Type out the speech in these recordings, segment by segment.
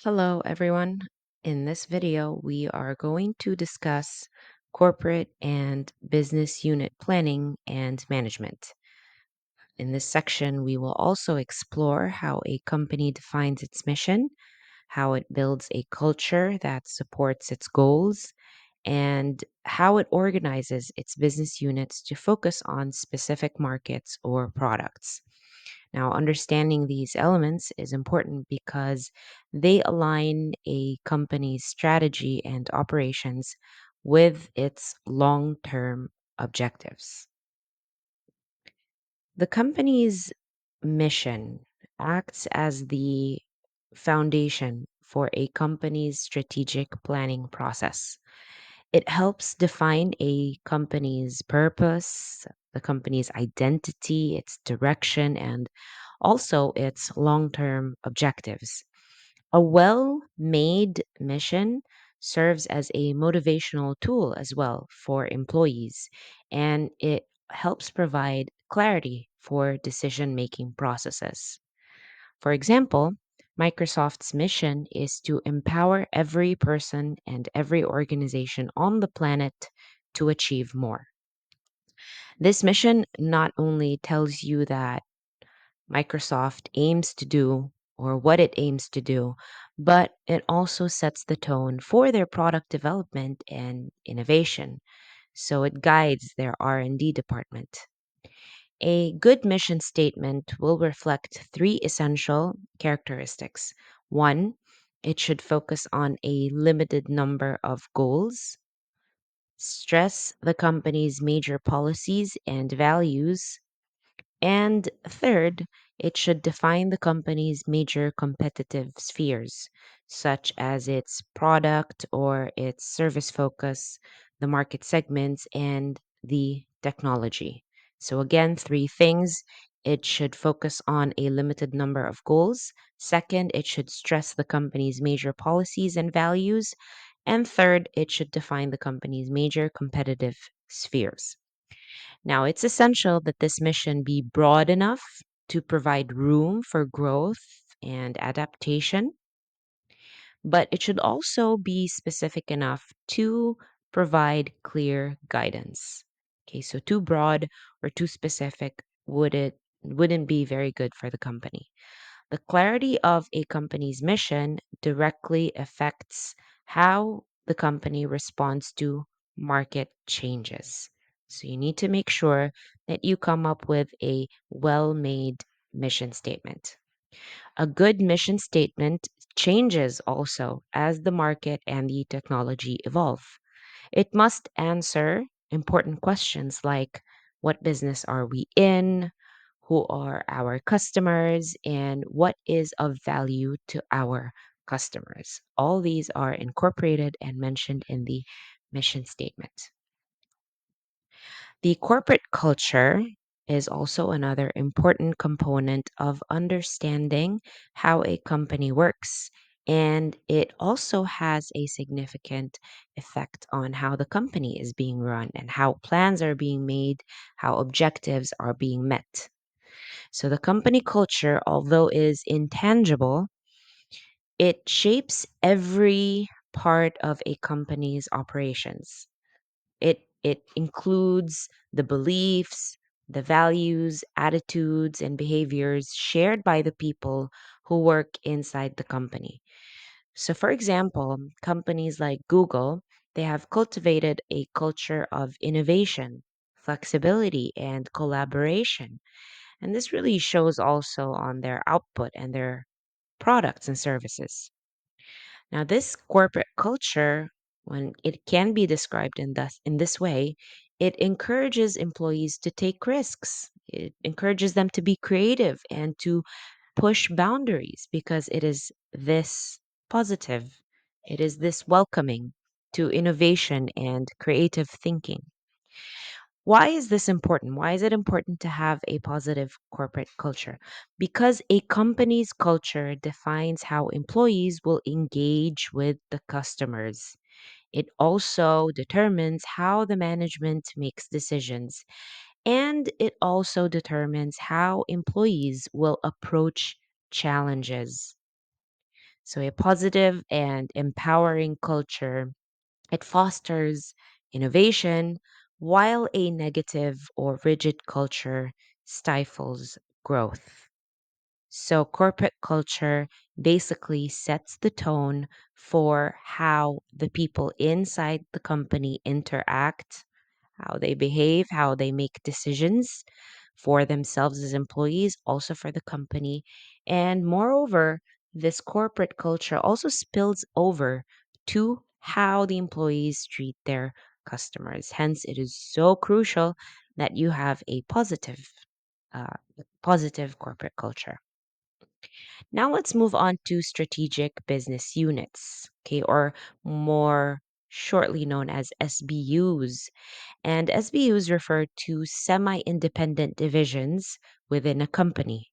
Hello, everyone. In this video, we are going to discuss corporate and business unit planning and management. In this section, we will also explore how a company defines its mission, how it builds a culture that supports its goals, and how it organizes its business units to focus on specific markets or products. Now, understanding these elements is important because they align a company's strategy and operations with its long term objectives. The company's mission acts as the foundation for a company's strategic planning process. It helps define a company's purpose, the company's identity, its direction, and also its long term objectives. A well made mission serves as a motivational tool as well for employees, and it helps provide clarity for decision making processes. For example, Microsoft's mission is to empower every person and every organization on the planet to achieve more. This mission not only tells you that Microsoft aims to do or what it aims to do, but it also sets the tone for their product development and innovation. So it guides their R&D department. A good mission statement will reflect three essential characteristics. One, it should focus on a limited number of goals, stress the company's major policies and values, and third, it should define the company's major competitive spheres, such as its product or its service focus, the market segments, and the technology. So, again, three things. It should focus on a limited number of goals. Second, it should stress the company's major policies and values. And third, it should define the company's major competitive spheres. Now, it's essential that this mission be broad enough to provide room for growth and adaptation, but it should also be specific enough to provide clear guidance. Okay, so too broad or too specific wouldn't be very good for the company. The clarity of a company's mission directly affects how the company responds to market changes. So you need to make sure that you come up with a well made mission statement. A good mission statement changes also as the market and the technology evolve. It must answer important questions like what business are we in? Who are our customers? And what is of value to our customers? All these are incorporated and mentioned in the mission statement. The corporate culture is also another important component of understanding how a company works. And it also has a significant effect on how the company is being run and how plans are being made, how objectives are being met. So, the company culture, although is intangible, it shapes every part of a company's operations. It includes the beliefs, the values, attitudes, and behaviors shared by the people who work inside the company. So for example, companies like Google, they have cultivated a culture of innovation, flexibility, and collaboration. And this really shows also on their output and their products and services. Now, this corporate culture, when it can be described in this way, it encourages employees to take risks. It encourages them to be creative and to push boundaries because it is this positive, it is this welcoming to innovation and creative thinking. Why is this important? Why is it important to have a positive corporate culture? Because a company's culture defines how employees will engage with the customers. It also determines how the management makes decisions. And it also determines how employees will approach challenges. So, a positive and empowering culture, it fosters innovation, while a negative or rigid culture stifles growth. So, corporate culture basically sets the tone for how the people inside the company interact, how they behave, how they make decisions for themselves as employees, also for the company. And moreover, this corporate culture also spills over to how the employees treat their customers. Hence, it is so crucial that you have a uh, positive corporate culture. Now let's move on to strategic business units, okay, or more shortly known as SBUs. And SBUs refer to semi independent divisions within a company.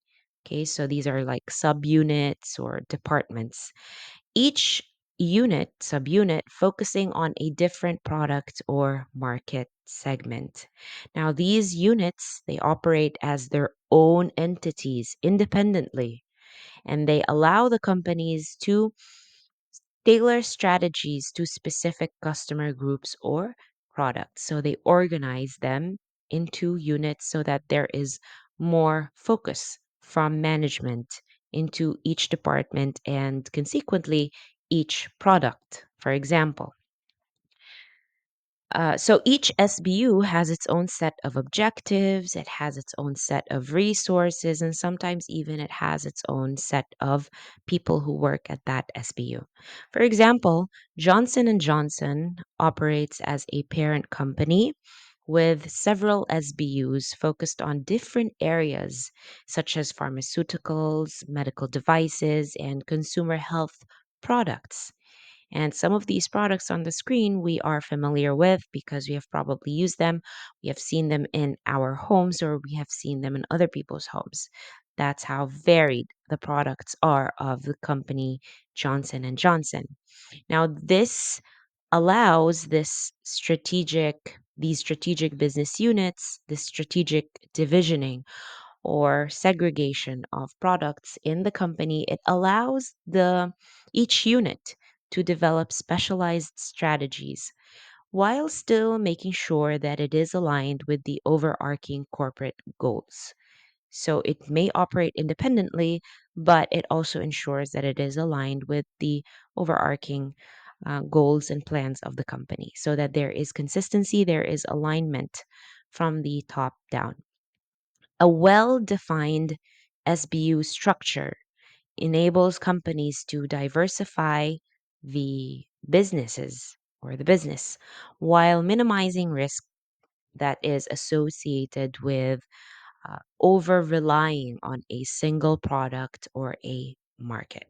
Okay, so these are like subunits or departments. Each subunit, focusing on a different product or market segment. Now, these units, they operate as their own entities independently, and they allow the companies to tailor strategies to specific customer groups or products. So they organize them into units so that there is more focus from management into each department and consequently each product. For example, so each SBU has its own set of objectives, it has its own set of resources, and sometimes even it has its own set of people who work at that SBU. For example, Johnson and Johnson operates as a parent company with several SBUs focused on different areas such as pharmaceuticals, medical devices, and consumer health products. And some of these products on the screen we are familiar with because we have probably used them. We have seen them in our homes or we have seen them in other people's homes. That's how varied the products are of the company Johnson and Johnson. Now this allows these strategic business units, this strategic divisioning or segregation of products in the company. It allows the each unit to develop specialized strategies while still making sure that it is aligned with the overarching corporate goals. So it may operate independently, but it also ensures that it is aligned with the overarching goals and plans of the company so that there is consistency, there is alignment from the top down. A well defined SBU structure enables companies to diversify the businesses or the business while minimizing risk that is associated with over relying on a single product or a market.